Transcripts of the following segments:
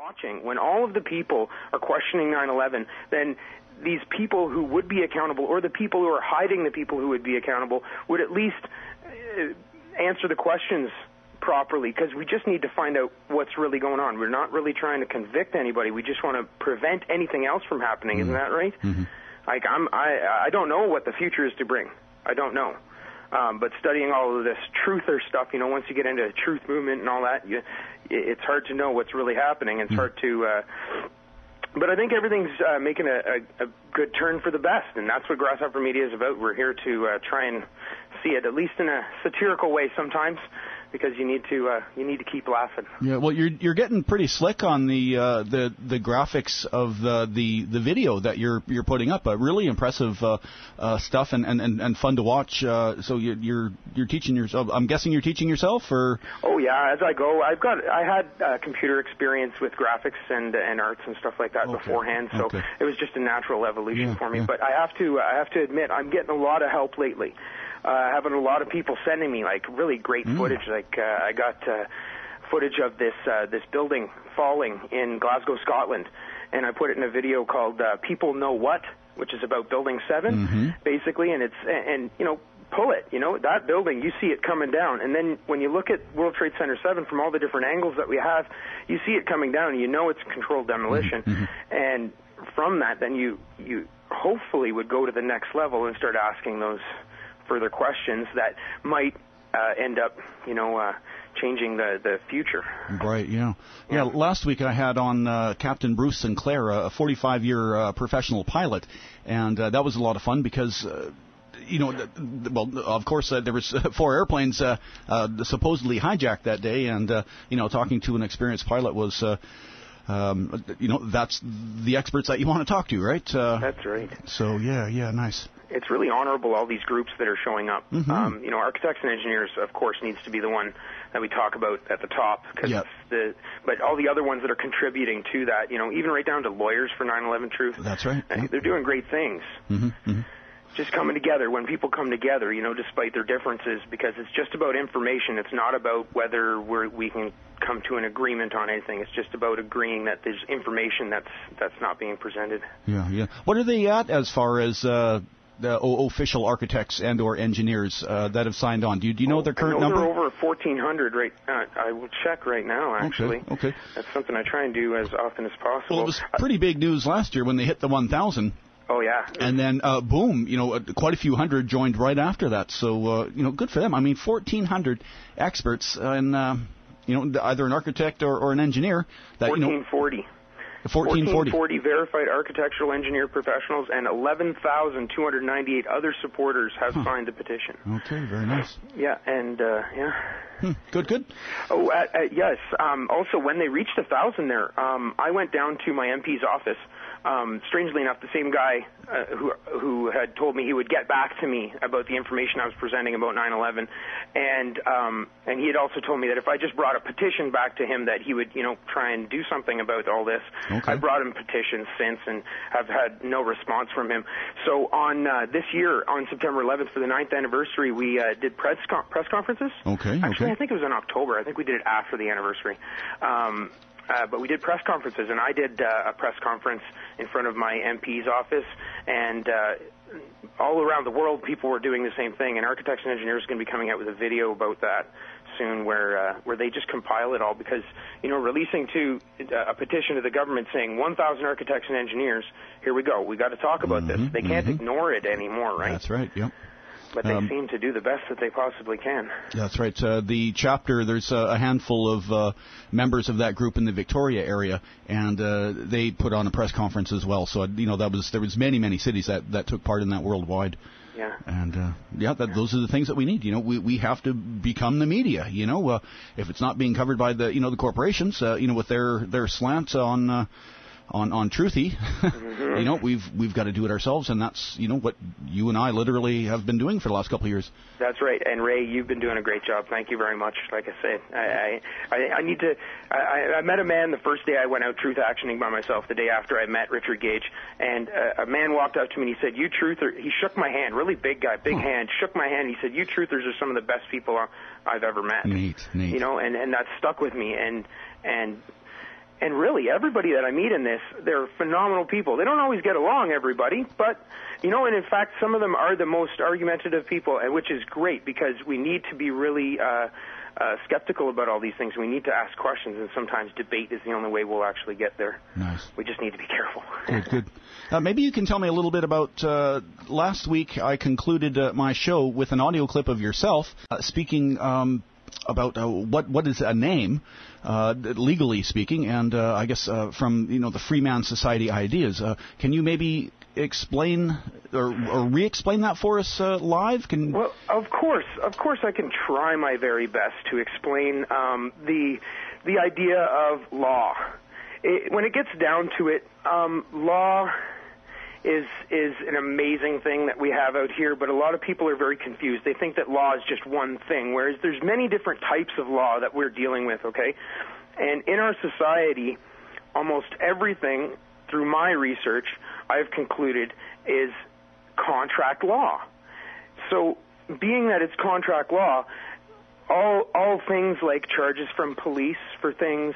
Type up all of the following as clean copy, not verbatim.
watching, when all of the people are questioning 9/11, then these people who would be accountable, or the people who are hiding the people who would be accountable, would at least answer the questions properly, because we just need to find out what's really going on. We're not really trying to convict anybody. We just want to prevent anything else from happening. Isn't that right? Like, I don't know what the future is to bring. I don't know. But studying all of this truther stuff, once you get into the truth movement and all that, it's hard to know what's really happening. It's hard to... But I think everything's making a good turn for the best, and that's what Grasshopper Media is about. We're here to try and see it, at least in a satirical way sometimes, because you need to keep laughing. Yeah, well, you're getting pretty slick on the graphics of the video that you're putting up. Really impressive stuff and fun to watch. So you're teaching yourself. I'm guessing you're teaching yourself, or? Oh yeah, as I go. I had computer experience with graphics and arts and stuff like that beforehand, so it was just a natural evolution for me. But I have to admit, I'm getting a lot of help lately. Having a lot of people sending me like really great footage. Like I got footage of this building falling in Glasgow, Scotland, and I put it in a video called "People Know What," which is about Building 7, basically. And pull it. That building, you see it coming down, and then when you look at World Trade Center 7 from all the different angles that we have, you see it coming down, and it's controlled demolition. And from that, then you hopefully would go to the next level and start asking those further questions that might end up, changing the future. Right, yeah. Last week I had on Captain Bruce Sinclair, a 45-year professional pilot, and that was a lot of fun because... of course, there was 4 airplanes supposedly hijacked that day, and talking to an experienced pilot was, that's the experts that you want to talk to, right? That's right. So yeah, nice. It's really honorable, all these groups that are showing up. Architects and engineers, of course, needs to be the one that we talk about at the top, but all the other ones that are contributing to that, even right down to lawyers for 9/11 Truth. That's right. They're doing great things. Just coming together, when people come together, despite their differences, because it's just about information. It's not about whether we can come to an agreement on anything. It's just about agreeing that there's information that's not being presented. Yeah. What are they at as far as the official architects and or engineers that have signed on? Do you know their current number? They're over 1,400 right. I will check right now, actually. Okay. That's something I try and do as often as possible. Well, it was pretty big news last year when they hit the 1,000. Oh, yeah. And then, boom, quite a few hundred joined right after that. So, good for them. I mean, 1,400 experts and, either an architect or an engineer. 1,440. 1,440 verified architectural engineer professionals, and 11,298 other supporters have signed the petition. Okay, very nice. Yeah, and, Good. Oh, yes. Also, when they reached 1,000 there, I went down to my MP's office. Strangely enough, the same guy who had told me he would get back to me about the information I was presenting about 9/11, and he had also told me that if I just brought a petition back to him, that he would, try and do something about all this. Okay. I brought him petitions since and have had no response from him. So on this year, on September 11th, for the 9th anniversary, we did press conferences. Okay. Actually, I think it was in October. I think we did it after the anniversary. But we did press conferences, and I did a press conference in front of my MP's office, and all around the world people were doing the same thing, and Architects and Engineers are going to be coming out with a video about that soon where they just compile it all, because, releasing a petition to the government saying 1,000 architects and engineers, here we go, we got to talk about this. They can't ignore it anymore, right? That's right, yep. But they seem to do the best that they possibly can. That's right. The chapter, there's a handful of members of that group in the Victoria area, and they put on a press conference as well. So, there was many cities that took part in that worldwide. Yeah. And, those are the things that we need. We have to become the media. If it's not being covered by the corporations, with their slant on Truthy, we've got to do it ourselves, and that's what you and I literally have been doing for the last couple of years. That's right, and Ray, you've been doing a great job. Thank you very much. Like I said, I need to. I met a man the first day I went out truth actioning by myself. The day after I met Richard Gage, and a man walked up to me and he said, "You truther." He shook my hand, really big guy, big hand, shook my hand. He said, "You truthers are some of the best people I've ever met." Neat. And that stuck with me, and And really, everybody that I meet in this, they're phenomenal people. They don't always get along, everybody, but, you know, and in fact, some of them are the most argumentative people, which is great because we need to be really skeptical about all these things. We need to ask questions, and sometimes debate is the only way we'll actually get there. Nice. We just need to be careful. Good. Maybe you can tell me a little bit about last week I concluded my show with an audio clip of yourself speaking about what is a name, legally speaking, and I guess from the Freeman Society ideas. Can you maybe explain or re-explain that for us live? Well, of course I can try my very best to explain the idea of law. When it gets down to it, law is an amazing thing that we have out here, but a lot of people are very confused. They think that law is just one thing, whereas there's many different types of law that we're dealing with, okay? And in our society, almost everything, through my research, I've concluded is contract law. So being that it's contract law, all things like charges from police for things,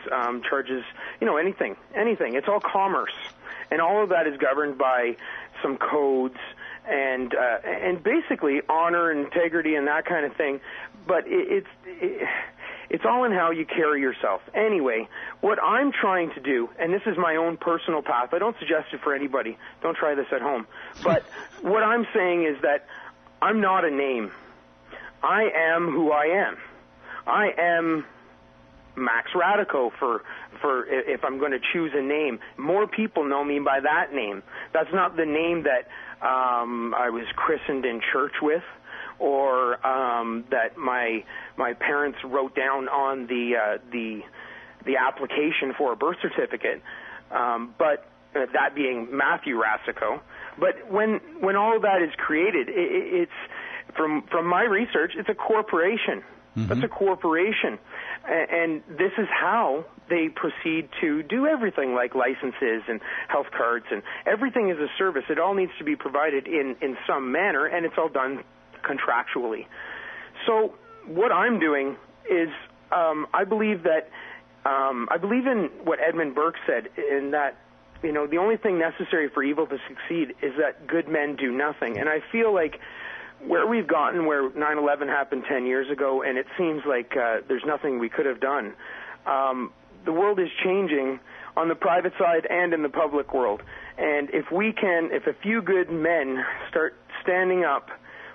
charges, anything, it's all commerce. And all of that is governed by some codes and basically honor and integrity and that kind of thing. But it's all in how you carry yourself. Anyway, what I'm trying to do, and this is my own personal path, I don't suggest it for anybody. Don't try this at home. But what I'm saying is that I'm not a name. I am who I am. I am Max Radico for if I'm going to choose a name. More people know me by that name. That's not the name that I was christened in church with, or that my parents wrote down on the application for a birth certificate. But that being Matthew Rasico. But when all of that is created, it's from my research, it's a corporation. Mm-hmm. That's a corporation. And this is how they proceed to do everything like licenses and health cards, and everything is a service. It all needs to be provided in some manner, and it's all done contractually. So what I'm doing is I believe in what Edmund Burke said, in that the only thing necessary for evil to succeed is that good men do nothing. And I feel like where we've gotten, where 9/11 happened 10 years ago, and it seems like there's nothing we could have done. The world is changing on the private side and in the public world. And if a few good men start standing up,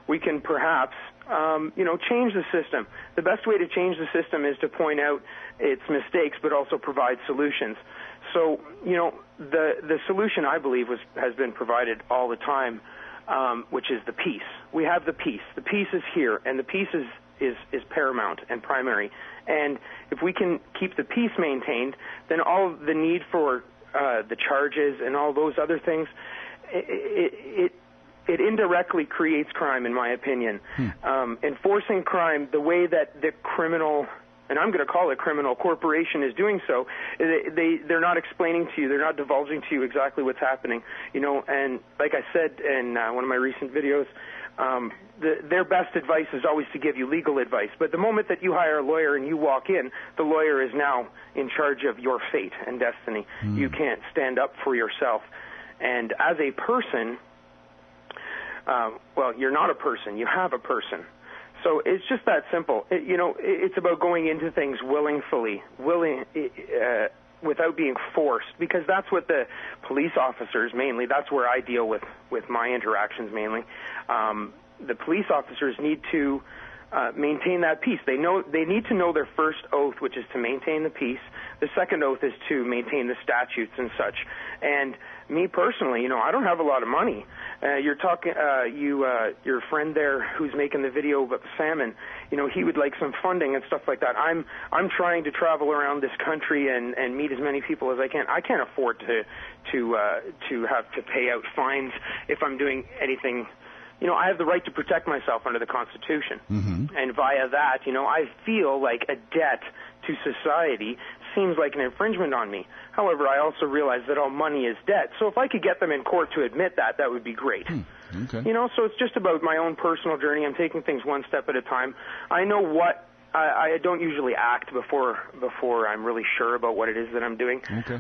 we can perhaps, change the system. The best way to change the system is to point out its mistakes, but also provide solutions. So, the solution, I believe, has been provided all the time, which is the peace. We have the peace. The peace is here, and the peace is paramount and primary. And if we can keep the peace maintained, then all of the need for the charges and all those other things, it indirectly creates crime, in my opinion. Enforcing crime the way that the criminal, and I'm going to call it criminal, corporation is doing so, they're not explaining to you, they're not divulging to you exactly what's happening. And like I said in one of my recent videos, their best advice is always to give you legal advice. But the moment that you hire a lawyer and you walk in, the lawyer is now in charge of your fate and destiny. You can't stand up for yourself. And as a person, you're not a person. You have a person. So it's just that simple. It's about going into things willingly, without being forced, because that's what the police officers mainly, that's where I deal with my interactions mainly. The police officers need to maintain that peace. They need to know their first oath, which is to maintain the peace. The second oath is to maintain the statutes and such. And me personally, I don't have a lot of money. You're talking, your friend there who's making the video about the salmon, he would like some funding and stuff like that. I'm trying to travel around this country and meet as many people as I can. I can't afford to have to pay out fines if I'm doing anything. I have the right to protect myself under the Constitution. Mm-hmm. And via that, I feel like a debt to society seems like an infringement on me. However, I also realize that all money is debt. So if I could get them in court to admit that, that would be great. Okay. So it's just about my own personal journey. I'm taking things one step at a time. I know what I don't usually act before I'm really sure about what it is that I'm doing. Okay.